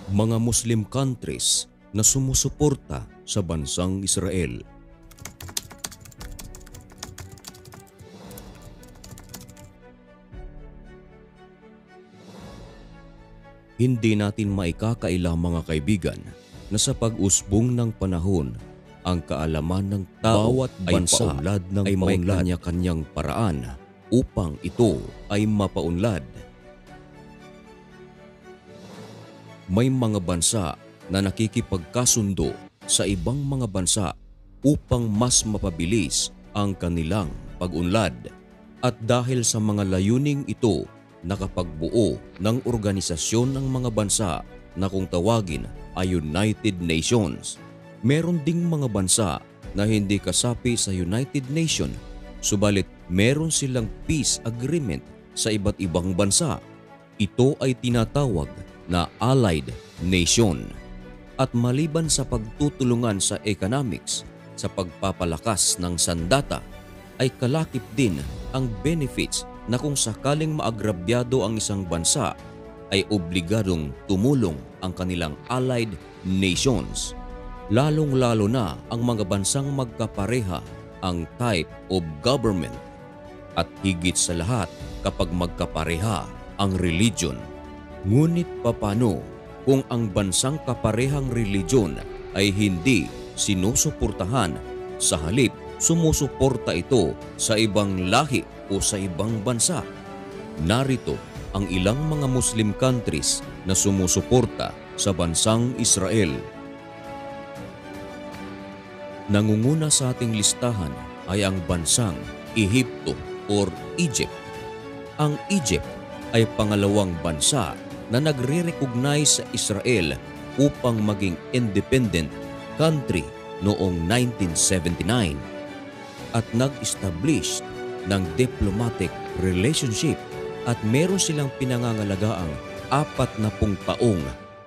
mga Muslim countries na sumusuporta sa bansang Israel. Hindi natin maikakaila mga kaibigan na sa pag-usbong ng panahon, ang kaalaman ng tao bawat bansa ay may kanya-kanyang paraan upang ito ay mapaunlad. May mga bansa na nakikipagkasundo sa ibang mga bansa upang mas mapabilis ang kanilang pag-unlad. At dahil sa mga layuning ito, nakapagbuo ng organisasyon ng mga bansa na kung tawagin ay United Nations. Meron ding mga bansa na hindi kasapi sa United Nations, subalit meron silang peace agreement sa iba't ibang bansa. Ito ay tinatawag na Allied Nation. At maliban sa pagtutulungan sa economics, sa pagpapalakas ng sandata, ay kalakip din ang benefits na kung sakaling maagrabyado ang isang bansa, ay obligadong tumulong ang kanilang allied nations. Lalong-lalo na ang mga bansang magkapareha ang type of government. At higit sa lahat kapag magkapareha ang religion. Ngunit papano kung ang bansang kaparehang religion ay hindi sinusuportahan, sa halip sumusuporta ito sa ibang lahi o sa ibang bansa? Narito ang ilang mga Muslim countries na sumusuporta sa bansang Israel. Nangunguna sa ating listahan ay ang bansang Ehipto or Egypt. Ang Egypt ay pangalawang bansa na nagre-recognize sa Israel upang maging independent country noong 1979 at nag-establish ng diplomatic relationship at meron silang pinangangalagaang 40 taong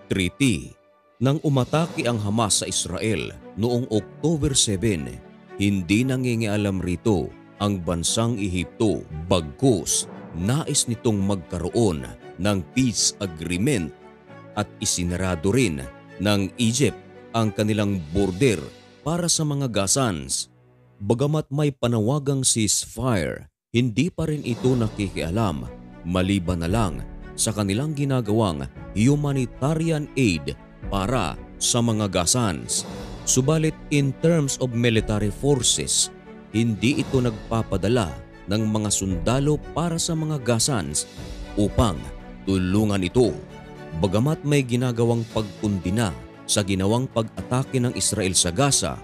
treaty. Nang umatake ang Hamas sa Israel noong October 7, hindi nangingialam rito ang bansang Ehipto, bagkus nais nitong magkaroon ng peace agreement at isinarado rin ng Egypt ang kanilang border para sa mga Gazans. Bagamat may panawagang ceasefire, hindi pa rin ito nakikialam maliban na lang sa kanilang ginagawang humanitarian aid para sa mga Gazans. Subalit in terms of military forces, hindi ito nagpapadala ng mga sundalo para sa mga Gazans upang tulungan ito. Bagamat may ginagawang pagkundina sa ginawang pag-atake ng Israel sa Gaza,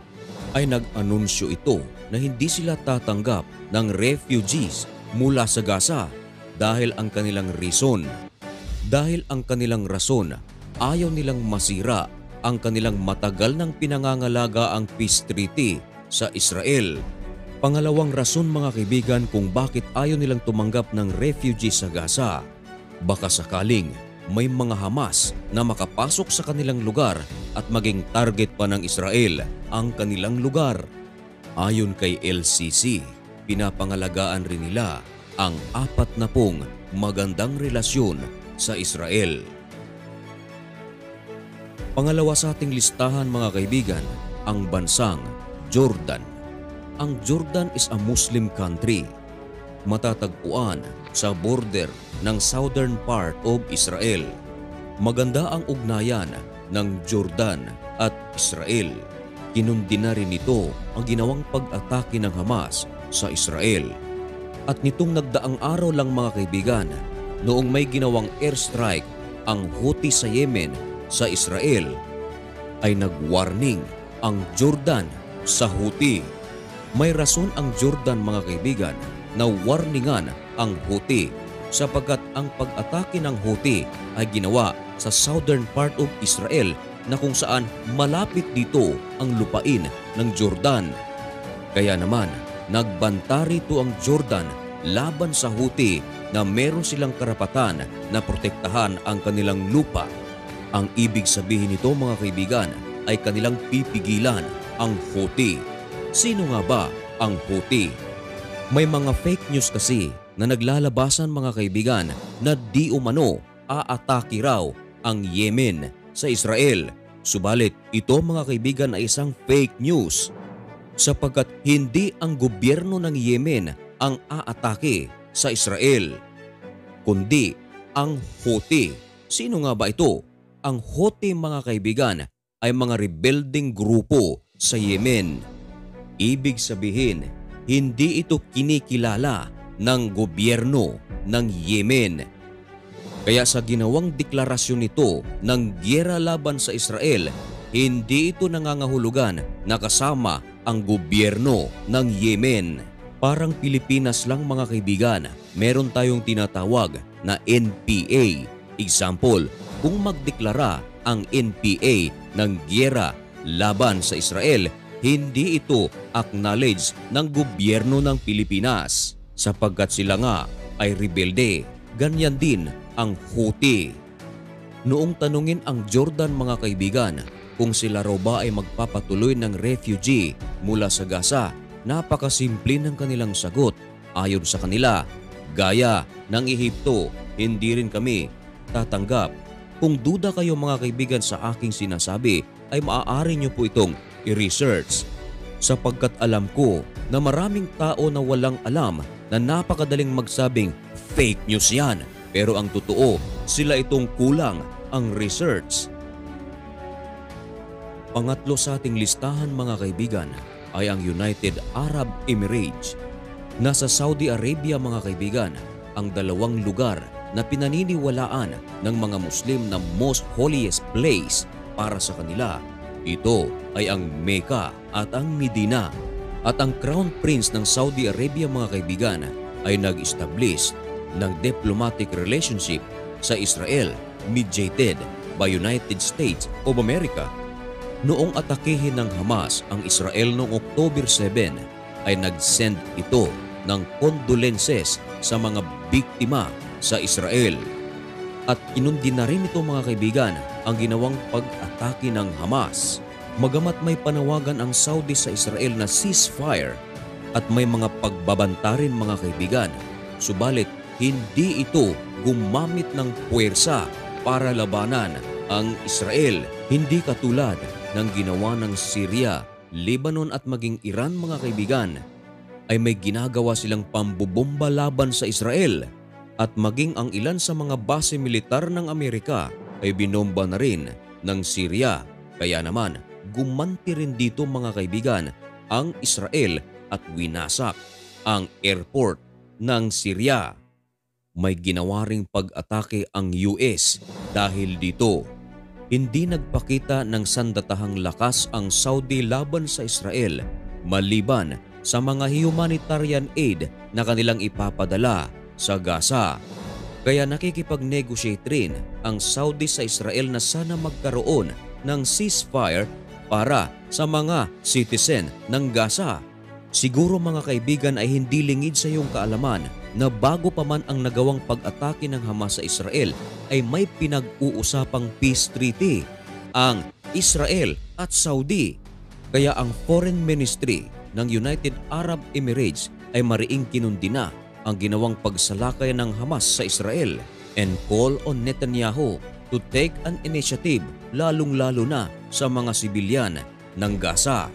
ay nag-anunsyo ito na hindi sila tatanggap ng refugees mula sa Gaza dahil ang kanilang rason, ayaw nilang masira ang kanilang matagal ng pinangangalaga ang peace treaty sa Israel. Pangalawang rason mga kaibigan kung bakit ayaw nilang tumanggap ng refugees sa Gaza, baka sakaling may mga Hamas na makapasok sa kanilang lugar at maging target pa ng Israel ang kanilang lugar. Ayon kay LCC, pinapangalagaan rin nila ang 40 magandang relasyon sa Israel. Pangalawa sa ating listahan mga kaibigan, ang bansang Jordan. Ang Jordan is a Muslim country. Matatagpuan sa border ng southern part of Israel. Maganda ang ugnayan ng Jordan at Israel. Kinundina rin nito ang ginawang pag-atake ng Hamas sa Israel. At nitong nagdaang araw lang mga kaibigan, noong may ginawang airstrike ang Houthi sa Yemen sa Israel, ay nag-warning ang Jordan sa Houthi. May rason ang Jordan mga kaibigan na warningan ang Houthi sapagkat ang pag-atake ng Houthi ay ginawa sa southern part of Israel na kung saan malapit dito ang lupain ng Jordan. Kaya naman, nagbanta rito ang Jordan laban sa Houthi na meron silang karapatan na protektahan ang kanilang lupa. Ang ibig sabihin nito mga kaibigan ay kanilang pipigilan ang Houthi. Sino nga ba ang Houthi? May mga fake news kasi na naglalabasan mga kaibigan na di umano aatake raw ang Yemen sa Israel. Subalit ito mga kaibigan ay isang fake news sapagkat hindi ang gobyerno ng Yemen ang aatake sa Israel, kundi ang Houthi. Sino nga ba ito? Ang Houthi mga kaibigan ay mga rebelding grupo sa Yemen. Ibig sabihin, hindi ito kinikilala ng gobyerno ng Yemen. Kaya sa ginawang deklarasyon nito ng giyera laban sa Israel, hindi ito nangangahulugan na kasama ang gobyerno ng Yemen. Parang Pilipinas lang mga kaibigan, meron tayong tinatawag na NPA. Example, kung magdeklara ang NPA ng giyera laban sa Israel, hindi ito acknowledge ng gobyerno ng Pilipinas sapagkat sila nga ay rebelde. Ganyan din ang Houthi. Noong tanungin ang Jordan mga kaibigan kung sila raw ba ay magpapatuloy ng refugee mula sa Gaza, napakasimple ng kanilang sagot. Ayon sa kanila, gaya ng Ehipto, hindi rin kami tatanggap. Kung duda kayo mga kaibigan sa aking sinasabi, ay maaari nyo po itong i-research. Sapagkat alam ko na maraming tao na walang alam na napakadaling magsabing fake news yan. Pero ang totoo, sila itong kulang ang research. Pangatlo sa ating listahan mga kaibigan ay ang United Arab Emirates. Nasa Saudi Arabia mga kaibigan, ang dalawang lugar na pinaniniwalaan ng mga Muslim na most holiest place para sa kanila. Ito ay ang Mecca at ang Medina. At ang Crown Prince ng Saudi Arabia mga kaibigan ay nag-establish ng diplomatic relationship sa Israel mediated by United States of America. Noong atakehin ng Hamas ang Israel noong October 7 ay nag-send ito ng condolences sa mga biktima sa Israel. At inundi na rin ito mga kaibigan ang ginawang pag-atake ng Hamas. Magamat may panawagan ang Saudi sa Israel na ceasefire at may mga pagbabanta rin mga kaibigan, subalit hindi ito gumamit ng puwersa para labanan ang Israel. Hindi katulad ng ginawa ng Syria, Lebanon at maging Iran mga kaibigan, ay may ginagawa silang pambubomba laban sa Israel at maging ang ilan sa mga base militar ng Amerika ay binomba na rin ng Syria. Kaya naman, gumanti rin dito mga kaibigan ang Israel at winasak ang airport ng Syria. May ginawa ring pag-atake ang US dahil dito. Hindi nagpakita ng sandatahang lakas ang Saudi laban sa Israel maliban sa mga humanitarian aid na kanilang ipapadala sa Gaza. Kaya nakikipag-negotiate rin ang Saudi sa Israel na sana magkaroon ng ceasefire para sa mga citizen ng Gaza. Siguro mga kaibigan ay hindi lingid sa iyong kaalaman na bago pa man ang nagawang pag-atake ng Hamas sa Israel ay may pinag-uusapang peace treaty ang Israel at Saudi. Kaya ang Foreign Ministry ng United Arab Emirates ay mariing kinundi na ang ginawang pagsalakay ng Hamas sa Israel and call on Netanyahu to take an initiative lalong-lalo na sa mga sibilyan ng Gaza.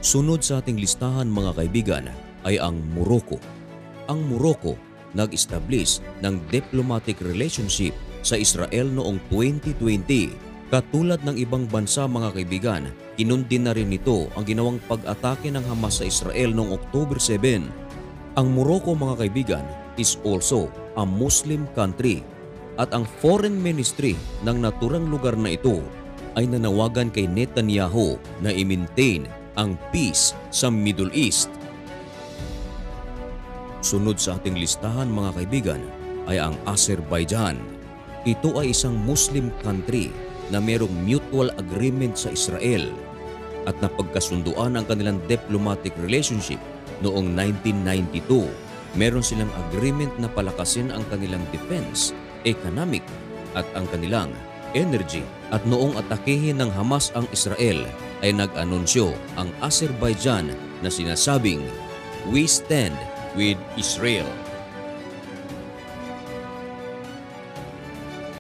Sunod sa ating listahan mga kaibigan ay ang Morocco. Ang Morocco nag-establish ng diplomatic relationship sa Israel noong 2020. Katulad ng ibang bansa mga kaibigan, kinundi na rin nito ang ginawang pag-atake ng Hamas sa Israel noong October 7. Ang Morocco mga kaibigan is also a Muslim country at ang foreign ministry ng naturang lugar na ito ay nanawagan kay Netanyahu na i-maintain ang peace sa Middle East. Sunod sa ating listahan mga kaibigan ay ang Azerbaijan. Ito ay isang Muslim country na mayroong mutual agreement sa Israel at napagkasunduan ang kanilang diplomatic relationship noong 1992. Meron silang agreement na palakasin ang kanilang defense, economic at ang kanilang energy. At noong atakehin ng Hamas ang Israel ay nag-anunsyo ang Azerbaijan na sinasabing, "We stand with Israel."